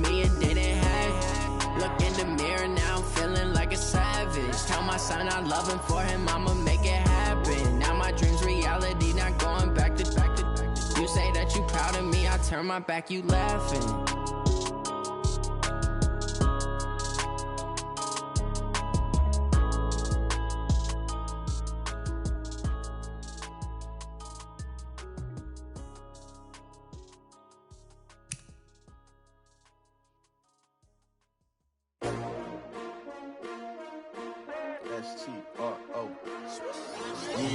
me and didn't have it. Look in the mirror, now I'm feeling like a savage. Tell my son I love him, for him I'ma make it happen. Now my dream's reality, not going back to. You say that you proud of me, I turn my back, you laughing. S-T-R-O. Yeah.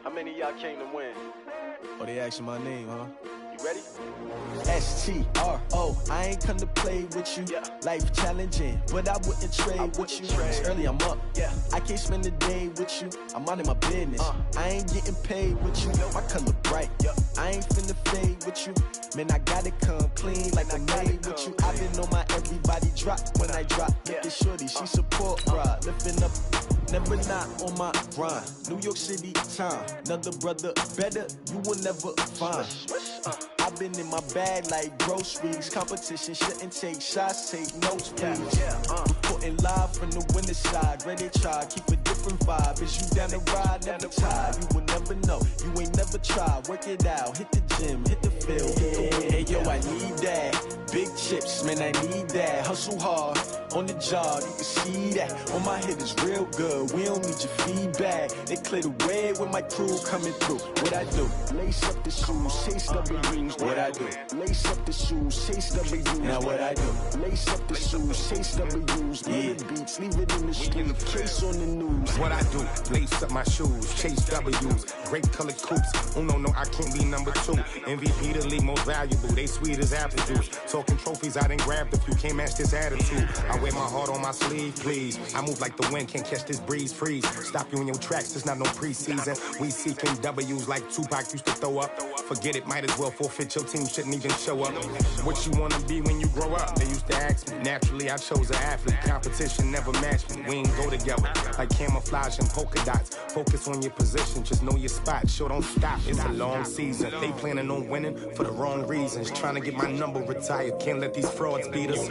How many of y'all came to win? Oh, they asking my name, huh? You ready? S-T-R-O. I ain't come to play with you. Yeah. Life challenging, but I wouldn't trade with you. It's early, I'm up. Yeah. I can't spend the day with you. I'm minding my business. I ain't getting paid with you. My color bright. I ain't finna fade with you. Man, I gotta come clean like I made with you. I been on my everybody drop when I drop. Look at shorty, she support ride. Lifting up, never not on my grind. New York City time. Another brother better, you will never find. I've been in my bag like groceries. Competition shouldn't take shots, take notes, please. Reporting live from the winter side. Ready to try, keep a different vibe. Is you down the ride, never tired. You will never know, you ain't never tried. Work it out, hit the gym, hit the field, hit the wind. Hey yo, I need that. Big chips, man, I need that. Hustle hard, on the job, you can see that. On my head is real good, we don't need your feedback. They clear the way with my crew coming through. What I do? Lace up the shoes, chase W's. What I do? Lace up the shoes, chase W's. Now what I do? Lace up the shoes, chase W's. Yeah. Beats, leave it in the street, case on the news. What I do? Lace up my shoes, chase W's. Great colored coops. Oh no, I can't be number 2. MVP the league most valuable. They sweet as apple juice. Talking trophies, I done grabbed a few. Can't match this attitude. I wear my heart on my sleeve, please. I move like the wind, can't catch this breeze. Freeze. Stop you in your tracks, there's not no preseason. We seeking W's like Tupac used to throw up. Forget it, might as well forfeit. Your team shouldn't even show up. What you wanna be when you grow up? They used to ask me. Naturally, I chose an athlete. Competition never matched me. We ain't go together like camouflage and polka dots. Focus on your position, just know your spot. Sure, don't stop. It's a long season. They planning on winning for the wrong reasons. Trying to get my number retired. Can't let these frauds beat us.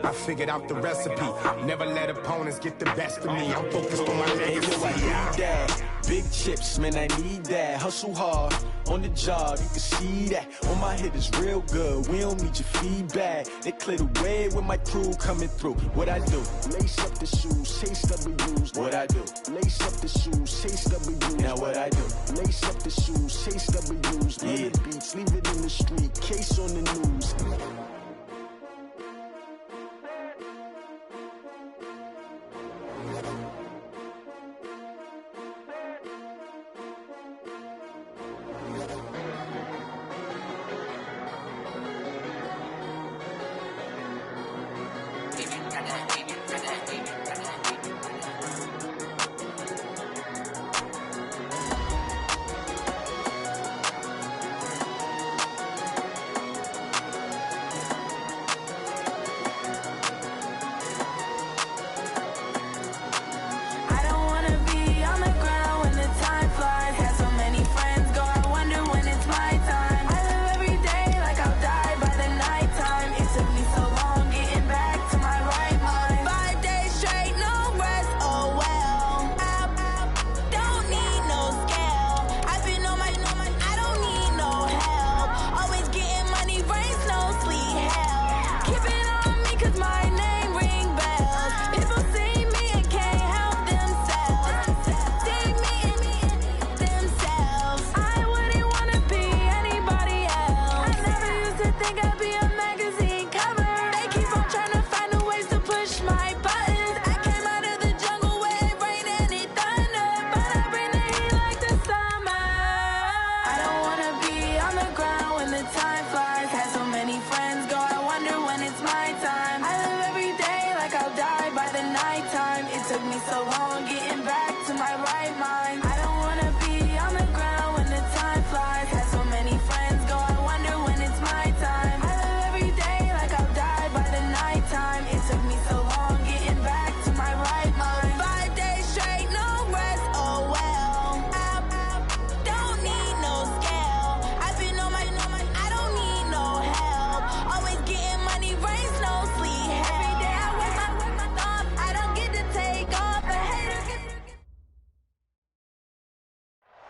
I figured out the recipe. Never let opponents get the best of me. I'm focused on my legacy. I need that. Big chips, man, I need that. Hustle hard, on the job, you can see that. On my head is real good, we don't need your feedback. They clear the way with my crew coming through. What I do? Lace up the shoes, chase W's. What I do? Lace up the shoes, chase W's. Now what I do? Lace up the shoes, chase W's. Yeah. Beats, leave it in the street, case on the news.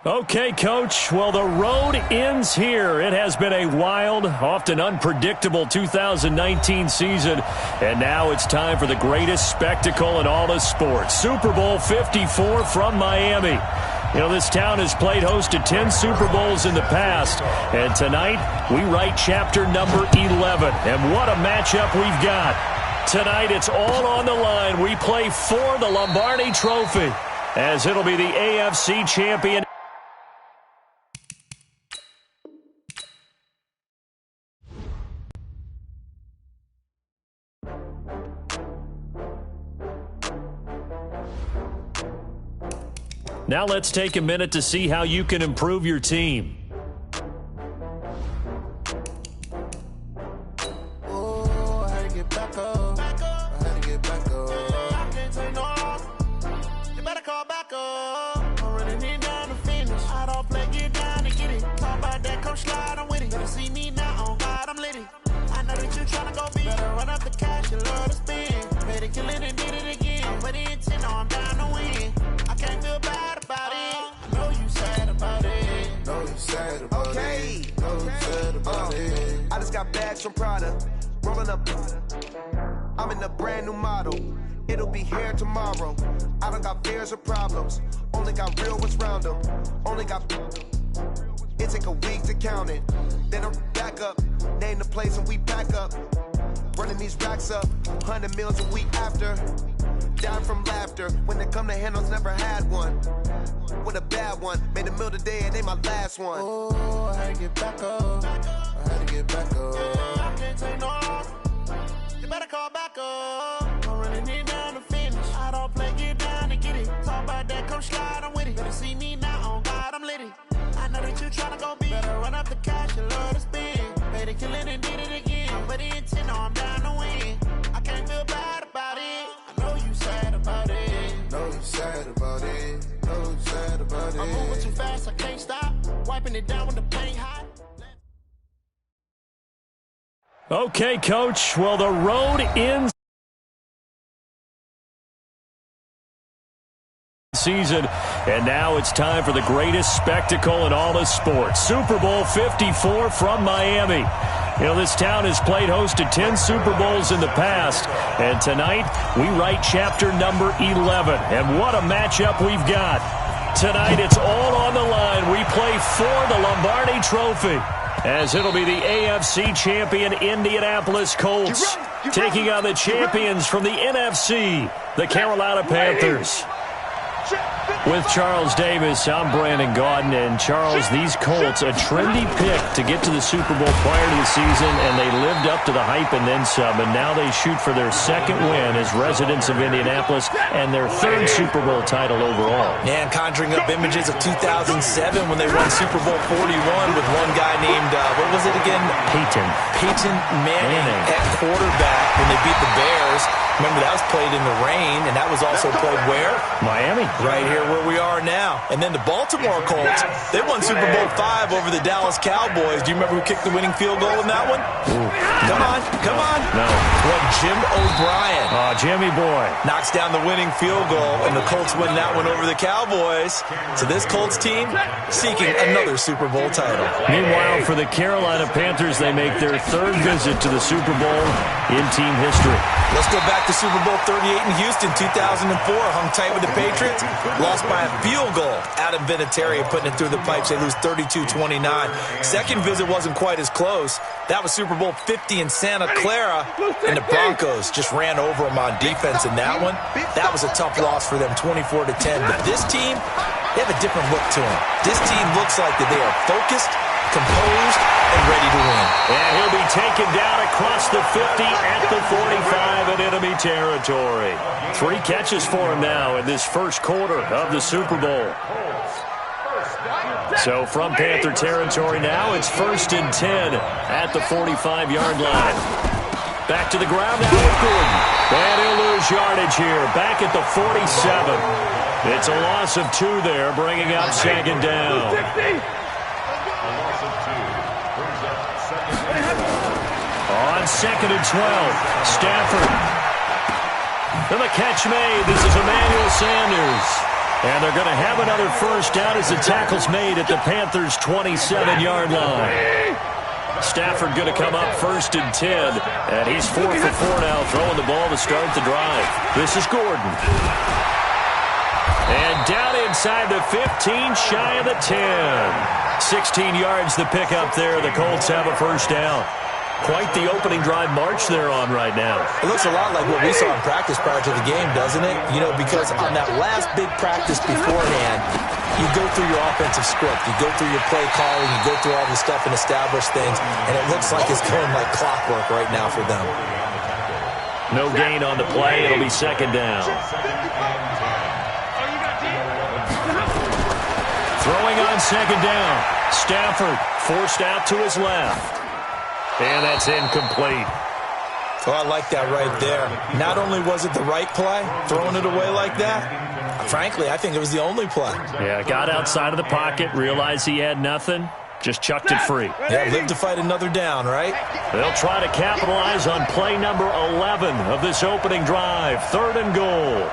Okay, Coach. Well, the road ends here. It has been a wild, often unpredictable 2019 season, and now it's time for the greatest spectacle in all of sports. Super Bowl 54 from Miami. You know, this town has played host to 10 Super Bowls in the past, and tonight we write chapter number 11. And what a matchup we've got. Tonight it's all on the line. We play for the Lombardi Trophy, as it'll be the AFC champion. Now let's take a minute to see how you can improve your team. I just got bags from Prada, rolling up. I'm in a brand new model. It'll be here tomorrow. I don't got fears or problems. Only got real ones round them. Only got. It take a week to count it. Then I'm back up. Name the place and we back up. Running these racks up. 100 meals a week after. Down from laughter. When they come to handles, never had one. With a bad one. Made a meal today and they my last one. Oh, I had to get back up. I had to get back up. I can't take no loss. You better call back up. I'm running it down to finish. I don't play, get down to get it. Talk about that, come slide, I'm with it. Better see me now, on God, I'm litty. I know that you tryna go big. Better run up the cash, you love to spend. Made it, kill it, and did it again. But the intent, no, I'm down to win. I can't feel bad about it. I know you sad about it. Know you sad about it. Know you sad about it. I'm moving too fast, I can't stop. Wiping it down when the paint hot. Okay, Coach. Well, the road ends season, and now it's time for the greatest spectacle in all of sports. Super Bowl 54 from Miami. You know, this town has played host to 10 Super Bowls in the past, and tonight we write chapter number 11. And what a matchup we've got. Tonight it's all on the line. We play for the Lombardi Trophy, as it'll be the AFC champion Indianapolis Colts taking on the champions from the NFC, the Carolina Panthers. With Charles Davis, I'm Brandon Gaudin. And Charles, these Colts, a trendy pick to get to the Super Bowl prior to the season, and they lived up to the hype and then some. And now they shoot for their second win as residents of Indianapolis and their third Super Bowl title overall. Yeah, and conjuring up images of 2007 when they won Super Bowl 41 with one guy named, what was it again? Peyton Manning at quarterback when they beat the Bears. Remember, that was played in the rain, and that was also played where? Miami. Right here where we are now. And then the Baltimore Colts, they won Super Bowl V over the Dallas Cowboys. Do you remember who kicked the winning field goal in that one? Ooh. Come on. No. What, Jim O'Brien. Oh, Jimmy boy. Knocks down the winning field goal, and the Colts win that one over the Cowboys. So this Colts team seeking another Super Bowl title. Meanwhile, for the Carolina Panthers, they make their third visit to the Super Bowl in team history. Let's go back to Super Bowl 38 in Houston, 2004. Hung tight with the Patriots. Lost by a field goal. Adam Vinatieri putting it through the pipes. They lose 32-29. Second visit wasn't quite as close. That was Super Bowl 50 in Santa Clara. And the Broncos just ran over them on defense in that one. That was a tough loss for them, 24-10. But this team, they have a different look to them. This team looks like that they are focused, composed, and ready to win. And he'll be taken down across the 50 at the 45 in enemy territory. 3 catches for him now in this first quarter of the Super Bowl. So from Panther territory now, it's 1st and 10 at the 45-yard line. Back to the ground now with Gordon. And he'll lose yardage here, back at the 47. It's a loss of 2 there, bringing up second down. On 2nd and 12, Stafford. And the catch made. This is Emmanuel Sanders. And they're going to have another first down as the tackle's made at the Panthers' 27-yard line. Stafford going to come up 1st and 10. And he's 4 for 4 now, throwing the ball to start the drive. This is Gordon. And down inside the 15, shy of the 10. 16 yards the pickup there. The Colts have a first down. Quite the opening drive march they're on right now. It looks a lot like what we saw in practice prior to the game, doesn't it? You know, because on that last big practice beforehand, you go through your offensive script. You go through your play calling. You go through all this stuff and establish things. And it looks like it's going like clockwork right now for them. No gain on the play. It'll be 2nd down. Throwing on 2nd down. Stafford forced out to his left. And that's incomplete. Oh, I like that right there. Not only was it the right play, throwing it away like that, frankly, I think it was the only play. Yeah, got outside of the pocket, realized he had nothing, just chucked it free. Yeah, live to fight another down, right? They'll try to capitalize on play number 11 of this opening drive. 3rd and goal.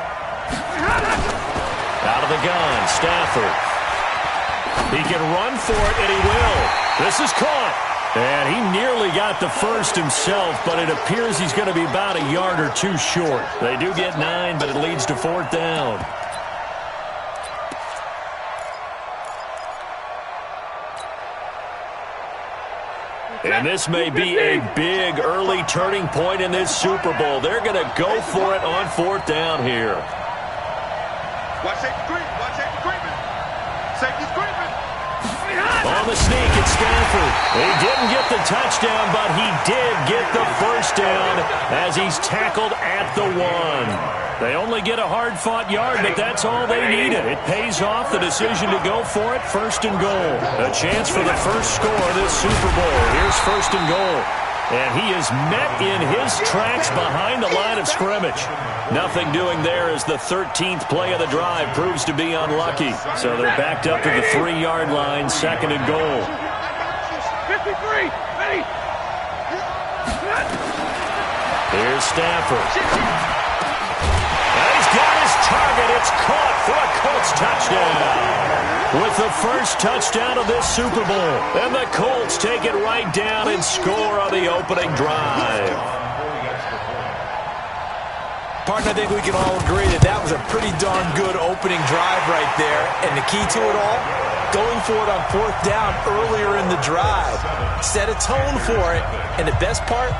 Out of the gun, Stafford. He can run for it, and he will. This is caught. And he nearly got the first himself, but it appears he's going to be about a yard or two short. They do get 9, but it leads to 4th down. And this may be a big early turning point in this Super Bowl. They're going to go for it on 4th down here. Watch safety creep. Watch safety creeping. Safety's creeping. On the sneak, it's Stafford. He didn't get the touchdown, but he did get the first down as he's tackled at the 1. They only get a hard-fought yard, but that's all they needed. It pays off the decision to go for it. 1st and goal. A chance for the first score of this Super Bowl. Here's 1st and goal. And he is met in his tracks behind the line of scrimmage. Nothing doing there as the 13th play of the drive proves to be unlucky. So they're backed up to the 3-yard line, 2nd and goal. 53, ready. Here's Stafford. And he's got his target. It's caught for a Colts touchdown. With the first touchdown of this Super Bowl. And the Colts take it right down and score on the opening drive. Partner, I think we can all agree that that was a pretty darn good opening drive right there. And the key to it all, going for it on 4th down earlier in the drive. Set a tone for it. And the best part,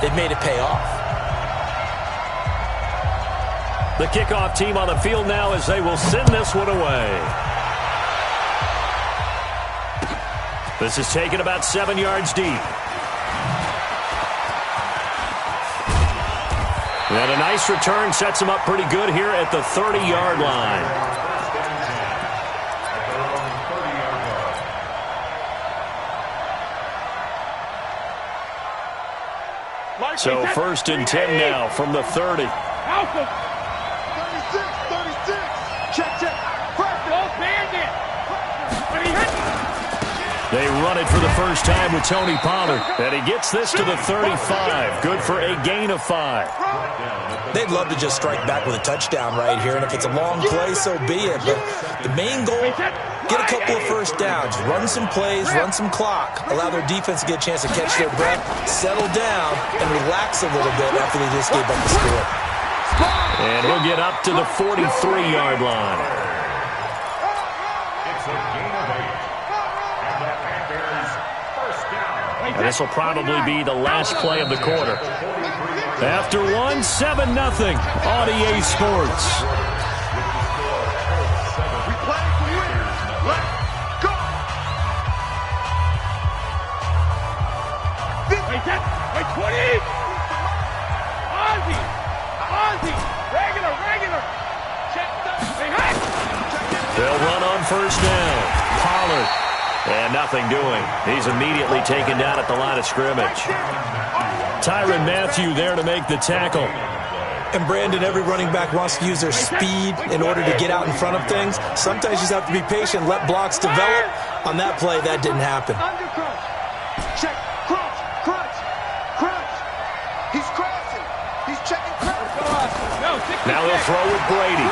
it made it pay off. The kickoff team on the field now as they will send this one away. This is taken about 7 yards deep. And a nice return sets him up pretty good here at the 30-yard line. So 1st and 10 now from the 30. 36, 36. Check. They run it for the first time with Tony Pollard. And he gets this to the 35. Good for a gain of 5. They'd love to just strike back with a touchdown right here. And if it's a long play, so be it. But the main goal, get a couple of first downs. Run some plays, run some clock. Allow their defense to get a chance to catch their breath, settle down, and relax a little bit after they just gave up the score. And he'll get up to the 43-yard line. And this will probably be the last play of the quarter. After 1, 7-0 on EA Sports. We play to win. Let's go. Wait, 20. Ozzy. Regular. Check. They'll run on first down. Pollard. And nothing doing. He's immediately taken down at the line of scrimmage. Tyrann Mathieu there to make the tackle. And Brandon, every running back wants to use their speed in order to get out in front of things. Sometimes you just have to be patient, let blocks develop. On that play, that didn't happen. Check. Crunch. He's crashing. He's checking crunch. Now they'll throw with Brady.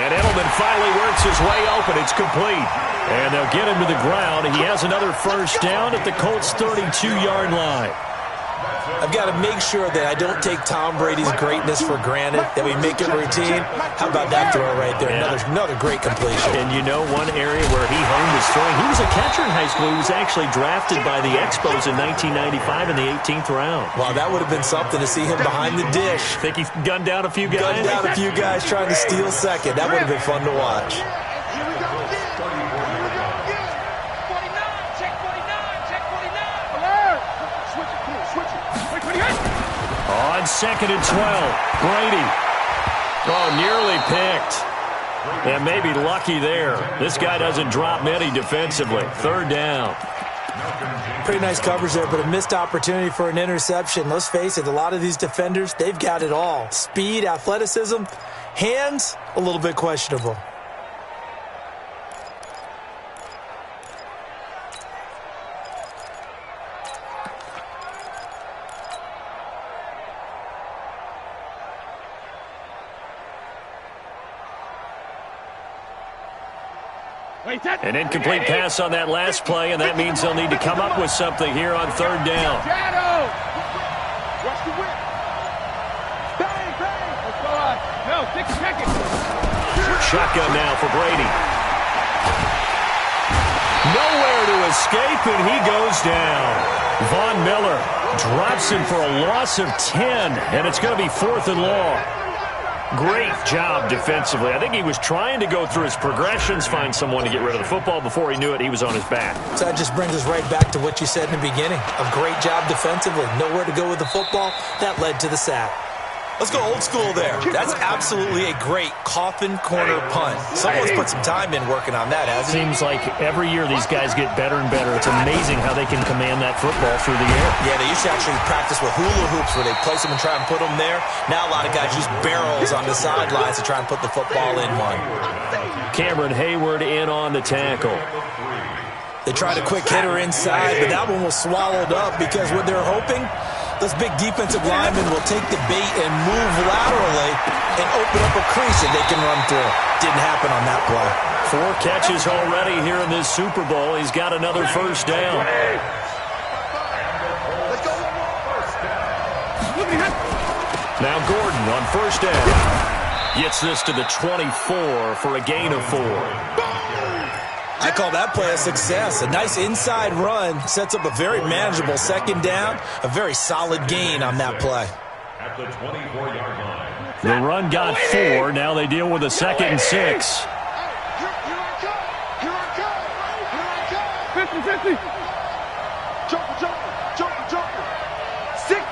And Edelman finally works his way open. It's complete. And they'll get him to the ground. He has another first down at the Colts' 32-yard line. I've got to make sure that I don't take Tom Brady's greatness for granted, that we make it routine. How about that throw right there? Yeah. Another great completion. And you know one area where he honed his throwing? He was a catcher in high school. He was actually drafted by the Expos in 1995 in the 18th round. Wow, that would have been something to see him behind the dish. Think he gunned down a few guys? Gunned down a few guys trying to steal second. That would have been fun to watch. On 2nd and 12, Brady. Oh, nearly picked. And maybe lucky there. This guy doesn't drop many defensively. 3rd down. Pretty nice coverage there, but a missed opportunity for an interception. Let's face it, a lot of these defenders, they've got it all. Speed, athleticism, hands, a little bit questionable. An incomplete pass on that last play, and that means they'll need to come up with something here on 3rd down. Shotgun now for Brady. Nowhere to escape, and he goes down. Von Miller drops him for a loss of 10, and it's going to be 4th and long. Great job defensively. I think he was trying to go through his progressions, find someone to get rid of the football. Before he knew it, he was on his back. So that just brings us right back to what you said in the beginning. A great job defensively. Nowhere to go with the football. That led to the sack. Let's go old school there. That's absolutely a great coffin corner punt. Someone's put some time in working on that, hasn't he? Seems like every year these guys get better and better. It's amazing how they can command that football through the air. Yeah, they used to actually practice with hula hoops where they place them and try and put them there. Now a lot of guys use barrels on the sidelines to try and put the football in one. Cameron Hayward in on the tackle. They tried a quick hitter inside, but that one was swallowed up because what they're hoping, those big defensive linemen will take the bait and move laterally and open up a crease that they can run through. Didn't happen on that play. 4 catches already here in this Super Bowl. He's got another first down. Now Gordon on first down. Gets this to the 24 for a gain of 4. I call that play a success. A nice inside run sets up a very manageable 2nd down. A very solid gain on that play. At the 24-yard line. The run got 4. Now they deal with a 2nd and 6. 50-50. Jump. 6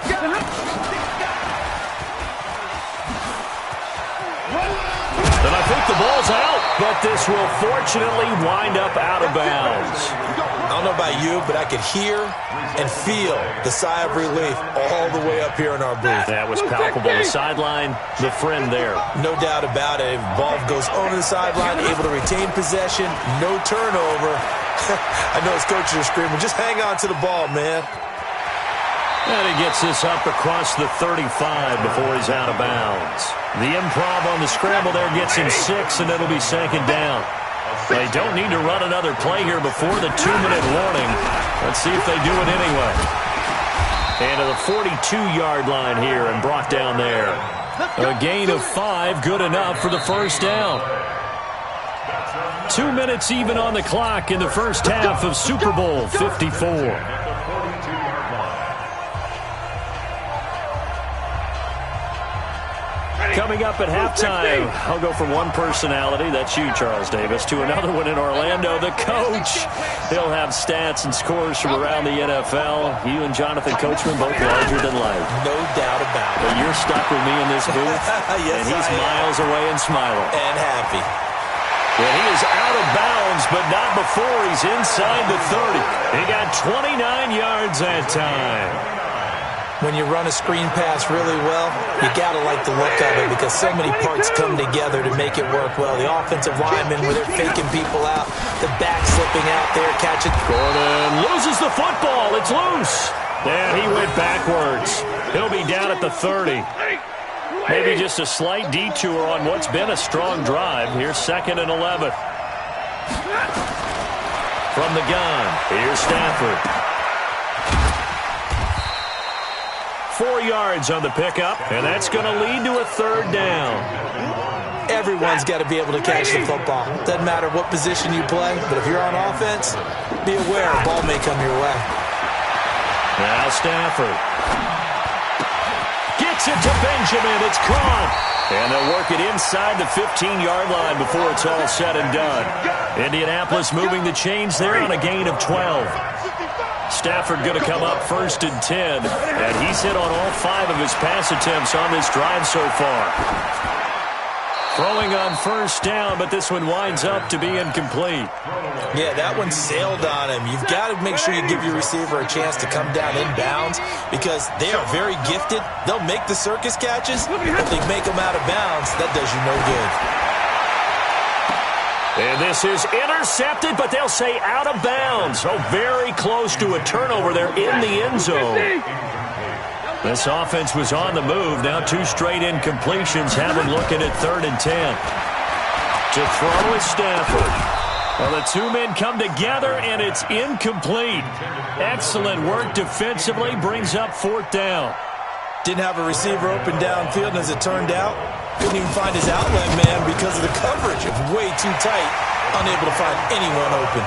And I think the ball's out, but this will fortunately wind up out of bounds. I don't know about you, but I could hear and feel the sigh of relief all the way up here in our booth. That was palpable. The sideline, the friend there. No doubt about it. Ball goes over the sideline, able to retain possession, no turnover. I know his coaches are screaming, just hang on to the ball, man. And he gets this up across the 35 before he's out of bounds. The improv on the scramble there gets him 6, and it'll be 2nd down. They don't need to run another play here before the 2-minute warning. Let's see if they do it anyway. And to the 42-yard line here and brought down there. A gain of 5, good enough for the first down. 2 minutes even on the clock in the first half of Super Bowl 54. Coming up at halftime, I'll go from one personality, that's you, Charles Davis, to another one in Orlando, the coach. He'll have stats and scores from around the NFL. You and Jonathan Coachman both larger than life. No doubt about it. But you're stuck with me in this booth, yes, and he's miles away and smiling. And happy. And he is out of bounds, but not before he's inside the 30. He got 29 yards that time. When you run a screen pass really well, you got to like the look of it because so many parts come together to make it work well. The offensive linemen, where they're faking people out, the back slipping out there, catching. Gordon loses the football. It's loose. And he went backwards. He'll be down at the 30. Maybe just a slight detour on what's been a strong drive. Here's 2nd and 11. From the gun, here's Stafford. 4 yards on the pickup, and that's going to lead to a 3rd down. Everyone's got to be able to catch the football. Doesn't matter what position you play, but if you're on offense, be aware a ball may come your way. Now Stafford. Gets it to Benjamin. It's caught. And they'll work it inside the 15-yard line before it's all said and done. Indianapolis moving the chains there on a gain of 12. Stafford going to come up 1st and 10. And he's hit on all 5 of his pass attempts on this drive so far. Throwing on 1st down, but this one winds up to be incomplete. Yeah, that one sailed on him. You've got to make sure you give your receiver a chance to come down inbounds because they are very gifted. They'll make the circus catches. If they make them out of bounds, that does you no good. And this is intercepted, but they'll say out of bounds. So very close to a turnover there in the end zone. This offense was on the move. Now 2 straight incompletions have them looking at 3rd and 10. To throw is Stafford. Well, the 2 men come together, and it's incomplete. Excellent work defensively. Brings up 4th down. Didn't have a receiver open downfield, and as it turned out, couldn't even find his outlet man because of the coverage. It was way too tight. Unable to find anyone open.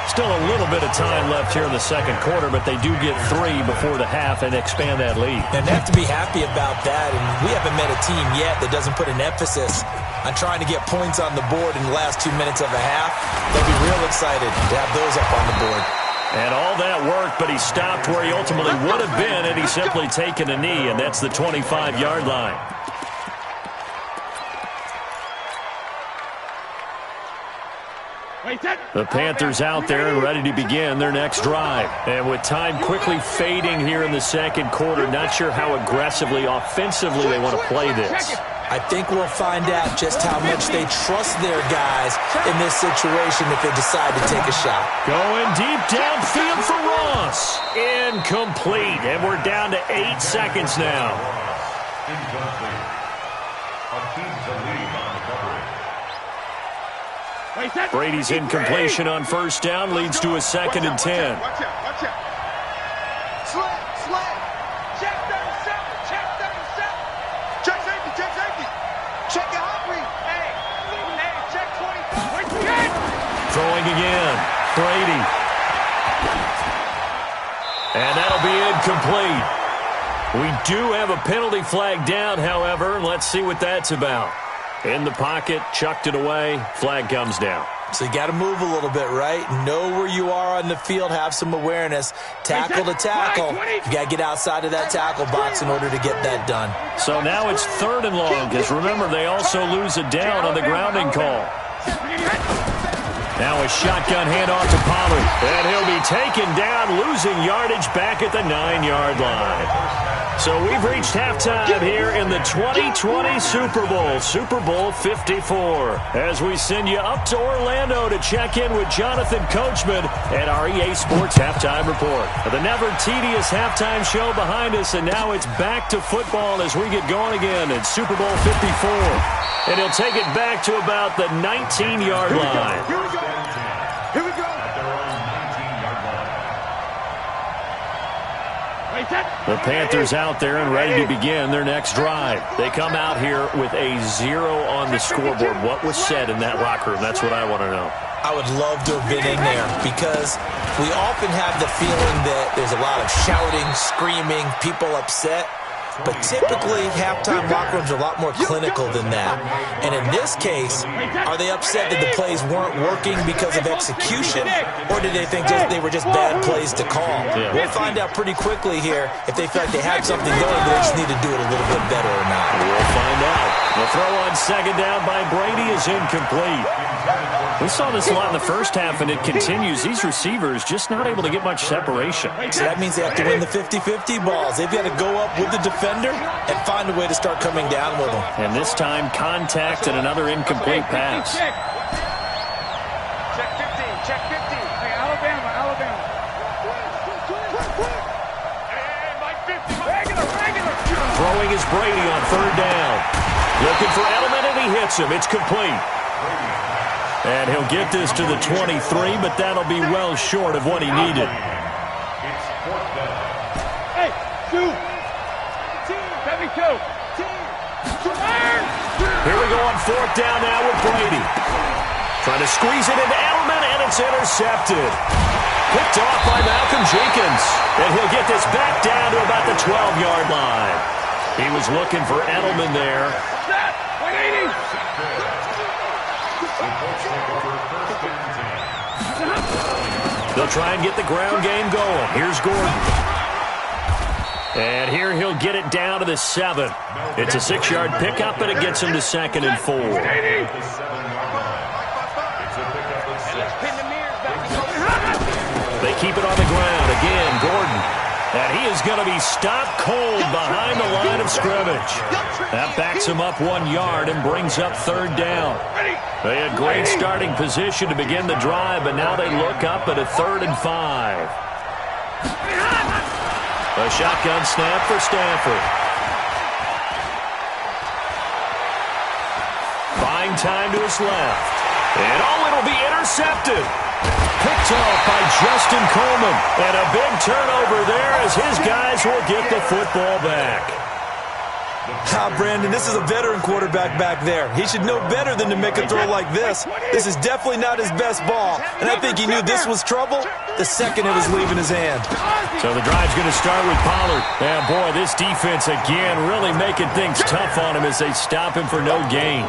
Still a little bit of time left here in the 2nd quarter, but they do get 3 before the half and expand that lead. And they have to be happy about that, and we haven't met a team yet that doesn't put an emphasis on trying to get points on the board in the last 2 minutes of a half. They'll be real excited to have those up on the board. And all that work, but he stopped where he ultimately would have been, and he's simply taken a knee, and that's the 25-yard line. The Panthers out there and ready to begin their next drive. And with time quickly fading here in the 2nd quarter, not sure how aggressively, offensively they want to play this. I think we'll find out just how much they trust their guys in this situation if they decide to take a shot. Going deep downfield for Ross. Incomplete. And we're down to 8 seconds now. Incomplete. A team to lead on the coverage. Brady's incompletion on 1st down leads to a 2nd and 10. Watch out. Slant. Check 37. Check safety. Check your hot read. Hey, check 20. Throwing again. Brady. And that'll be incomplete. We do have a penalty flag down, however. Let's see what that's about. In the pocket, chucked it away, flag comes down. So you got to move a little bit, right? Know where you are on the field, have some awareness. Tackle to tackle. You got to get outside of that tackle box in order to get that done. So now it's 3rd and long, because remember, they also lose a down on the grounding call. Now a shotgun handoff to Pollard, and he'll be taken down, losing yardage back at the 9-yard line. So we've reached halftime here in the 2020 Super Bowl, Super Bowl 54, as we send you up to Orlando to check in with Jonathan Coachman at our EA Sports Halftime Report. The never-tedious halftime show behind us, and now it's back to football as we get going again at Super Bowl 54. And he'll take it back to about the 19-yard line. Here we go. The Panthers out there and ready to begin their next drive. They come out here with a 0 on the scoreboard. What was said in that locker room? That's what I want to know. I would love to have been in there because we often have the feeling that there's a lot of shouting, screaming, people upset. But typically, halftime locker rooms are a lot more clinical than that. And in this case, are they upset that the plays weren't working because of execution? Or did they think they were just bad plays to call? Yeah. We'll find out pretty quickly here if they feel like they had something going, but they just need to do it a little bit better or not. We'll find out. The throw on 2nd down by Brady is incomplete. We saw this a lot in the first half, and it continues. These receivers just not able to get much separation. So that means they have to win the 50-50 balls. They've got to go up with the defender and find a way to start coming down with them. And this time, contact and another incomplete pass. Check 15. Hey, Alabama. Hey, Mike 50. Regular. Throwing is is Brady on third down. Looking for Edelman, and he hits him. It's complete. And he'll get this to the 23, but that'll be well short of what he needed. It's fourth down. Hey, shoot! Let me go. Here we go on fourth down now with Brady. Trying to squeeze it into Edelman, and it's intercepted. Picked off by Malcolm Jenkins. And he'll get this back down to about the 12-yard line. He was looking for Edelman there. They'll try and get the ground game going. Here's Gordon. And here he'll get it down to the 7. It's a 6-yard pickup, and it gets him to 2nd and 4. They keep it on the ground. Again, Gordon. And he is going to be stopped cold behind the line of scrimmage. That backs him up 1 yard and brings up third down. They had great starting position to begin the drive, but now they look up at a 3rd and 5. A shotgun snap for Stanford. Buying time to his left. And it'll be intercepted. Picked off by Justin Coleman. And a big turnover there as his guys will get the football back. Brandon, this is a veteran quarterback back there. He should know better than to make a throw like this. This is definitely not his best ball. And I think he knew this was trouble the second it was leaving his hand. So the drive's going to start with Pollard. And boy, this defense again really making things tough on him as they stop him for no gain.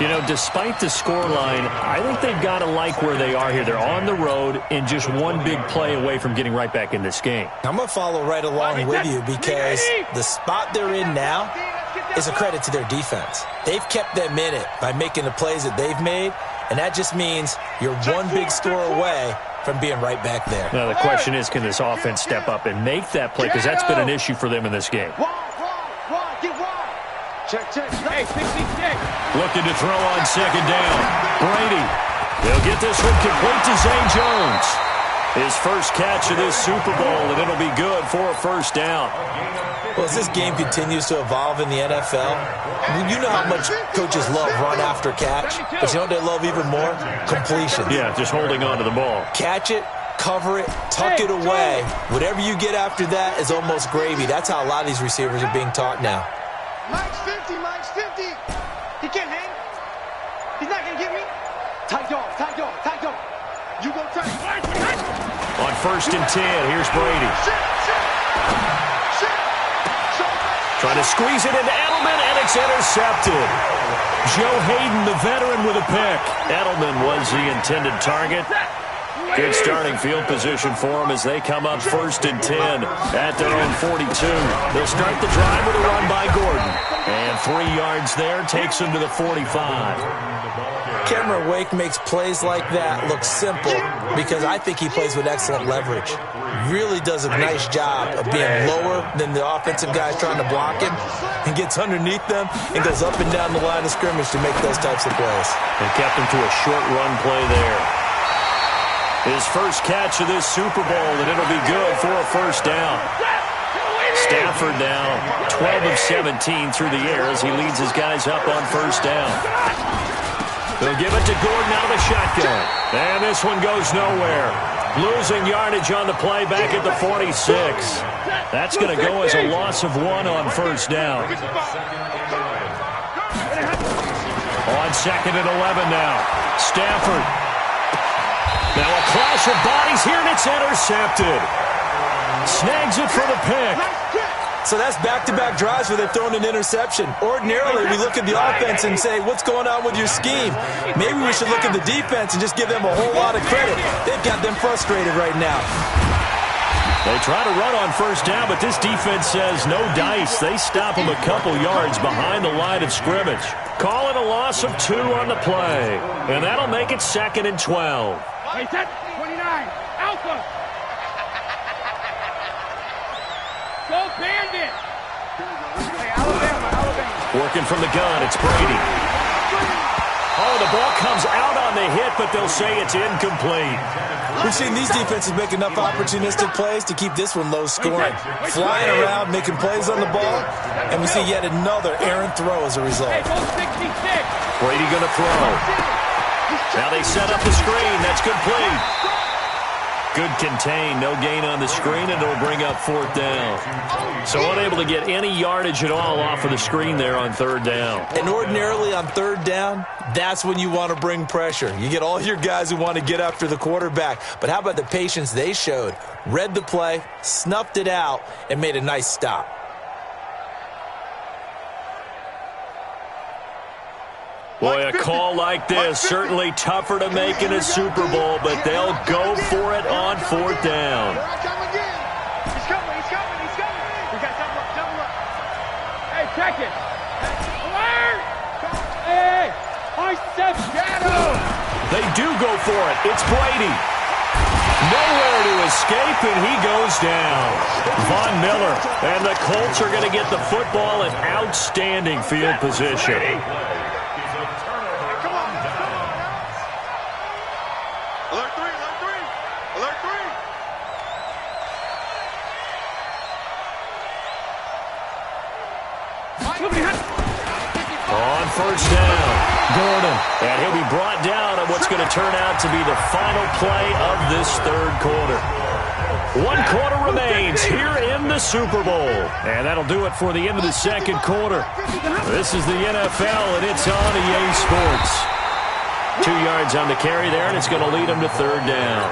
You know, despite the scoreline, I think they've got to like where they are here. They're on the road and just one big play away from getting right back in this game. I'm going to follow right along with you because the spot they're in now is a credit to their defense. They've kept them in it by making the plays that they've made, and that just means you're one big score away from being right back there. Now, the question is, can this offense step up and make that play? Because that's been an issue for them in this game. Check. Hey, 66. Looking to throw on second down. Brady. They'll get this one complete to Zay Jones. His first catch of this Super Bowl, and it'll be good for a first down. Well, as this game continues to evolve in the NFL, you know how much coaches love run after catch, but you know what they love even more? Completion. Yeah, just holding on to the ball. Catch it, cover it, tuck it away. Whatever you get after that is almost gravy. That's how a lot of these receivers are being taught now. Mike's 50. He can't hang. He's not going to get me. Tight dog. You go tight. On 1st and 10, here's Brady. Trying to squeeze it into Edelman, and it's intercepted. Joe Hayden, the veteran, with a pick. Edelman was the intended target. Good starting field position for them as they come up 1st and 10 at their own 42. They'll start the drive with a run by Gordon. And 3 yards there takes them to the 45. Cameron Wake makes plays like that look simple because I think he plays with excellent leverage. Really does a nice job of being lower than the offensive guys trying to block him and gets underneath them and goes up and down the line of scrimmage to make those types of plays. They kept him to a short run play there. His first catch of this Super Bowl, and it'll be good for a first down. Stafford now 12 of 17 through the air as he leads his guys up on first down. They'll give it to Gordon out of the shotgun. And this one goes nowhere. Losing yardage on the play back at the 46. That's going to go as a loss of 1 on first down. On 2nd and 11 now. Stafford. Now a clash of bodies here, and it's intercepted. Snags it for the pick. So that's back-to-back drives where they've thrown an interception. Ordinarily, we look at the offense and say, what's going on with your scheme? Maybe we should look at the defense and just give them a whole lot of credit. They've got them frustrated right now. They try to run on first down, but this defense says no dice. They stop them a couple yards behind the line of scrimmage. Call it a loss of 2 on the play. And that'll make it 2nd and 12. Hey, set 29. Alpha. Go Bandit. Hey, Alabama. Working from the gun, it's Brady. Oh, the ball comes out on the hit, but they'll say it's incomplete. We've seen these defenses make enough opportunistic plays to keep this one low scoring. Flying around, making plays on the ball, and we see yet another errant throw as a result. Brady going to throw. Now they set up the screen. That's complete. Good contain. No gain on the screen, and it'll bring up 4th down. So unable to get any yardage at all off of the screen there on 3rd down. And ordinarily on 3rd down, that's when you want to bring pressure. You get all your guys who want to get after the quarterback. But how about the patience they showed? Read the play, snuffed it out, and made a nice stop. Boy, a call like this, certainly tougher to make in a Super Bowl, but they'll go for it on 4th down. He's coming. You got double up. Hey, check it. Alert! Hey, I said shadow. They do go for it. It's Brady. Nowhere to escape, and he goes down. Von Miller, and the Colts are going to get the football in outstanding field position. On 1st down, Gordon, and he'll be brought down on what's going to turn out to be the final play of this 3rd quarter. 1 quarter remains here in the Super Bowl, and that'll do it for the end of the 2nd quarter. This is the NFL, and it's on EA Sports. 2 yards on the carry there, and it's going to lead them to 3rd down.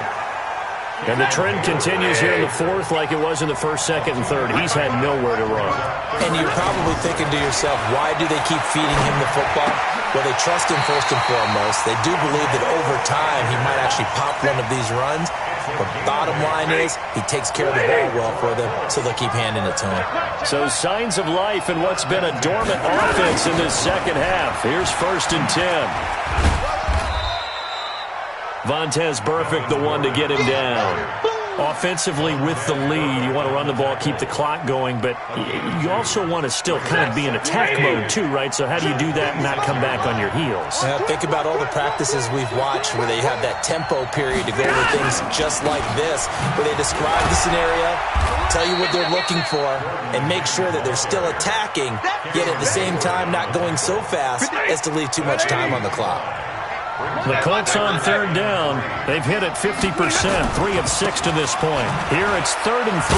And the trend continues here in the 4th like it was in the 1st, 2nd, and 3rd. He's had nowhere to run. And you're probably thinking to yourself, why do they keep feeding him the football? Well, they trust him first and foremost. They do believe that over time he might actually pop one of these runs. But bottom line is he takes care of the ball well for them, so they'll keep handing it to him. So signs of life in what's been a dormant offense in this 2nd half. Here's 1st and 10. Vontaze Burfict, the one to get him down. Offensively with the lead, you want to run the ball, keep the clock going, but you also want to still kind of be in attack mode too, right? So how do you do that and not come back on your heels? Think about all the practices we've watched where they have that tempo period to go over things just like this, where they describe the scenario, tell you what they're looking for, and make sure that they're still attacking, yet at the same time not going so fast as to leave too much time on the clock. The Colts on 3rd down. They've hit it 50%, 3 of 6 to this point. Here it's 3rd and 3.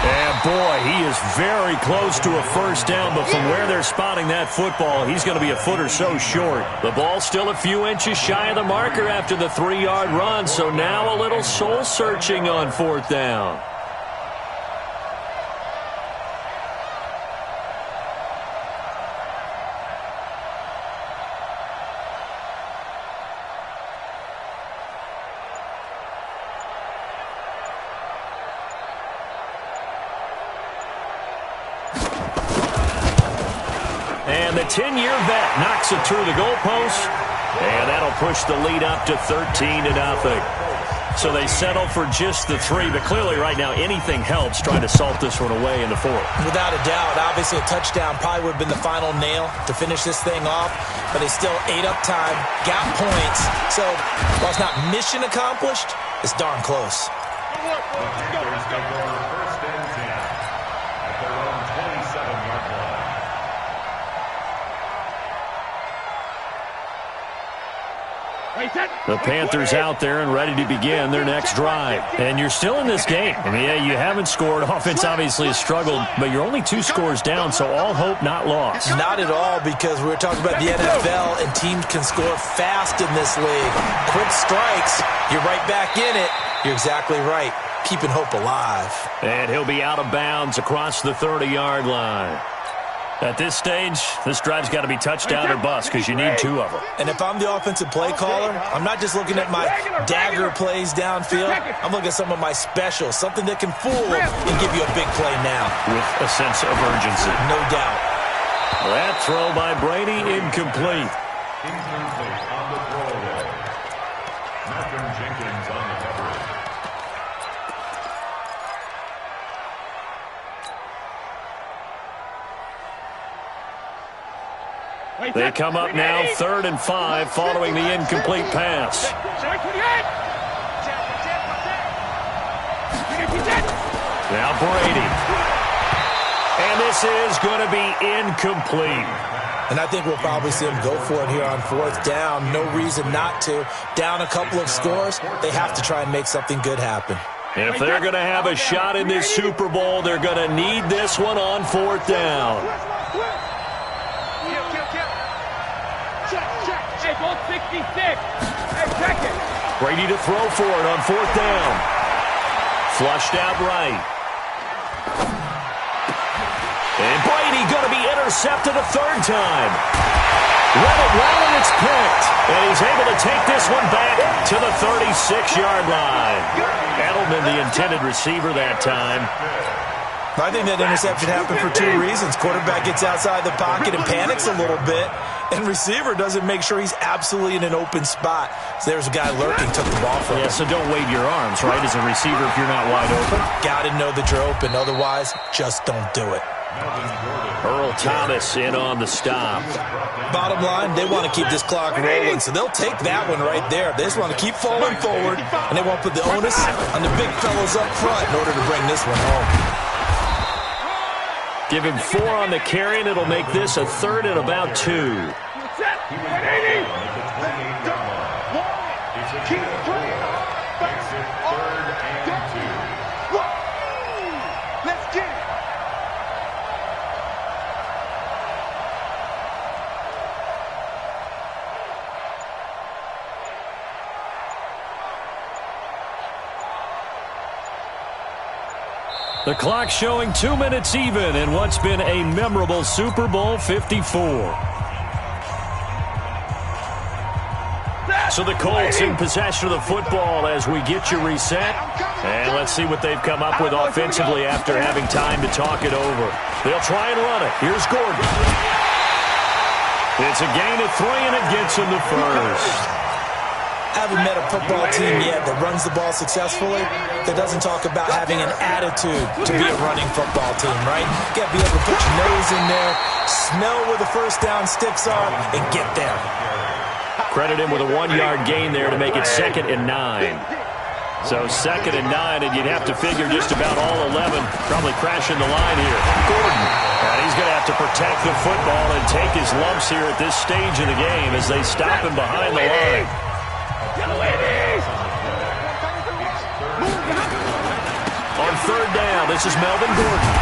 And boy, he is very close to a 1st down, but from where they're spotting that football, he's going to be a foot or so short. The ball's still a few inches shy of the marker after the 3-yard run, so now a little soul-searching on 4th down. And the 10-year vet knocks it through the goalpost, and that'll push the lead up to 13-0. So they settle for just the 3, but clearly right now anything helps trying to salt this one away in the 4th. Without a doubt, obviously a touchdown probably would have been the final nail to finish this thing off, but they still ate up time, got points. So while it's not mission accomplished, it's darn close. The Panthers out there and ready to begin their next drive. And you're still in this game. I mean, yeah, you haven't scored. Offense obviously has struggled, but you're only 2 scores down, so all hope not lost. Not at all, because we were talking about the NFL, and teams can score fast in this league. Quick strikes, you're right back in it. You're exactly right. Keeping hope alive. And he'll be out of bounds across the 30-yard line. At this stage, this drive's got to be touchdown or bust because you need 2 of them. And if I'm the offensive play caller, I'm not just looking at my dagger plays downfield. I'm looking at some of my specials, something that can fool and give you a big play now. With a sense of urgency. No doubt. That throw by Brady, incomplete. Incomplete on the throwaway. Malcolm Jenkins on the coverage. They come up now 3rd and 5 following the incomplete pass. Now Brady. And this is going to be incomplete. And I think we'll probably see them go for it here on 4th down. No reason not to. Down a couple of scores, they have to try and make something good happen. If they're going to have a shot in this Super Bowl, they're going to need this one on 4th down. Hey, ball 66. Hey, check it. Brady to throw for it on 4th down. Flushed out right. And Brady going to be intercepted a 3rd time. Read it well, and it's picked. And he's able to take this one back to the 36-yard line. Edelman, the intended receiver that time. I think that interception happened for 2 reasons. Quarterback gets outside the pocket and panics a little bit, and receiver doesn't make sure he's absolutely in an open spot. So there's a guy lurking, took the ball from him. Yeah, so don't wave your arms, right, as a receiver if you're not wide open. Got to know that you're open. Otherwise, just don't do it. Earl Thomas in on the stop. Bottom line, they want to keep this clock rolling, so they'll take that one right there. They just want to keep falling forward, and they want to put the onus on the big fellas up front in order to bring this one home. Give him 4 on the carry, and it'll make this a 3rd and about 2. Let's get it. The clock showing 2 minutes even in what's been a memorable Super Bowl 54. So the Colts in possession of the football as we get you reset. And let's see what they've come up with offensively after having time to talk it over. They'll try and run it. Here's Gordon. It's a gain of 3, and it gets him the first. Haven't met a football team yet that runs the ball successfully, that doesn't talk about having an attitude to be a running football team, right? You got to be able to put your nose in there, smell where the first down sticks are, and get there. Credit him with a 1-yard gain there to make it 2nd and 9. So 2nd and 9, and you'd have to figure just about all 11 probably crashing the line here. Gordon, and he's going to have to protect the football and take his lumps here at this stage of the game as they stop him behind the line. On 3rd down, this is Melvin Gordon.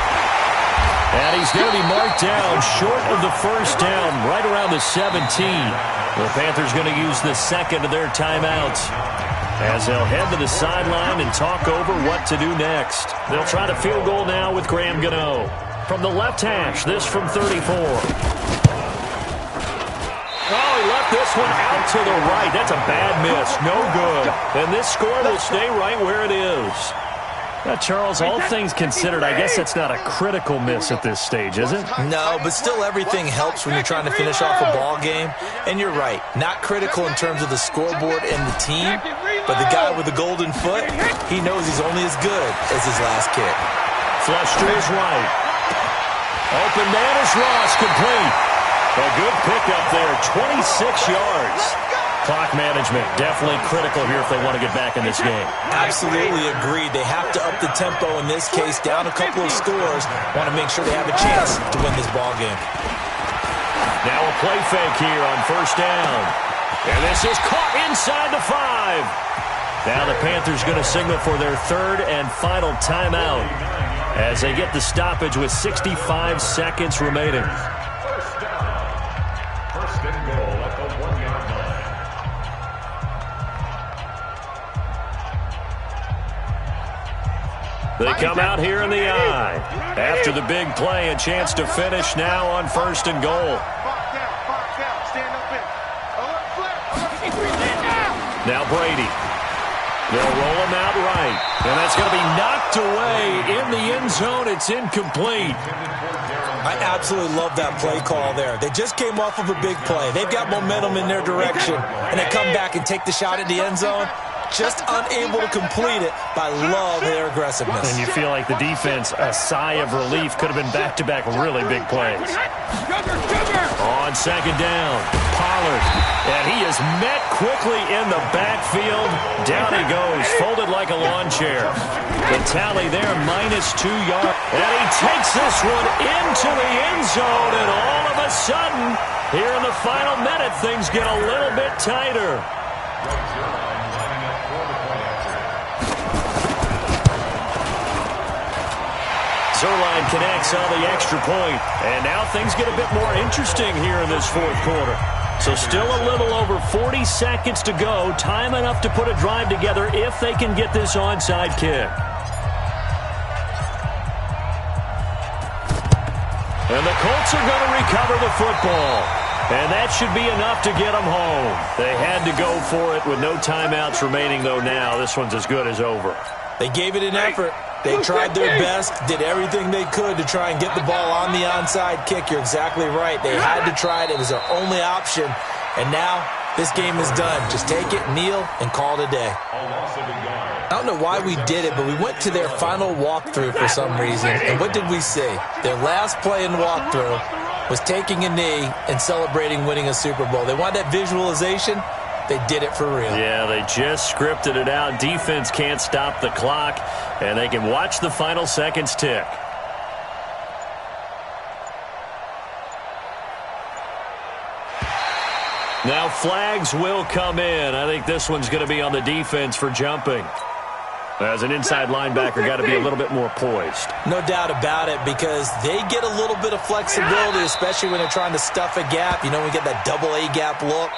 And he's going to be marked down short of the first down, right around the 17. The Panthers going to use the 2nd of their timeouts as they'll head to the sideline and talk over what to do next. They'll try to field goal now with Graham Gano. From the left hash, this from 34. Oh, he left this one out to the right. That's a bad miss. No good. And this score will stay right where it is. Now, Charles, all things considered, I guess that's not a critical miss at this stage, is it? No, but still everything helps when you're trying to finish off a ball game. And you're right, not critical in terms of the scoreboard and the team, but the guy with the golden foot, he knows he's only as good as his last kick. Flush to his right. Open man is Ross, complete. A good pickup there, 26 yards. Clock management definitely critical here if they want to get back in this game. Absolutely agreed. They have to up the tempo in this case, down a couple of scores. Want to make sure they have a chance to win this ball game. Now a play fake here on 1st down. And this is caught inside the 5. Now the Panthers going to signal for their 3rd and final timeout as they get the stoppage with 65 seconds remaining. First and goal at the 1-yard line. They come out here in the eye. After the big play, a chance to finish now on 1st and goal. Now Brady. They'll roll him out right. And that's going to be knocked away in the end zone. It's incomplete. I absolutely love that play call there. They just came off of a big play. They've got momentum in their direction. And they come back and take the shot at the end zone. just unable to complete it, but I love their aggressiveness. And you feel like the defense, a sigh of relief, could have been back-to-back really big plays. On second down, Pollard, and he is met quickly in the backfield. Down he goes, folded like a lawn chair. The tally there, -2 yards. And he takes this one into the end zone, and all of a sudden, here in the final minute, things get a little bit tighter. Zerline connects on the extra point, and now things get a bit more interesting here in this fourth quarter. So still a little over 40 seconds to go, time enough to put a drive together if they can get this onside kick. And the Colts are going to recover the football. And that should be enough to get them home. They had to go for it with no timeouts remaining, though now. This one's as good as over. They gave it an effort. They tried their best, did everything they could to try and get the ball on the onside kick. You're exactly right. They had to try it. It was their only option. And now this game is done. Just take it, kneel, and call it a day. I don't know why we did it, but we went to their final walkthrough for some reason. And what did we see? Their last play in walkthrough was taking a knee and celebrating winning a Super Bowl. They wanted that visualization. They did it for real. Yeah, they just scripted it out. Defense can't stop the clock, and they can watch the final seconds tick. Now flags will come in. I think this one's going to be on the defense for jumping. As an inside linebacker, got to be a little bit more poised. No doubt about it, because they get a little bit of flexibility, especially when they're trying to stuff a gap. You know, we get that double A gap look.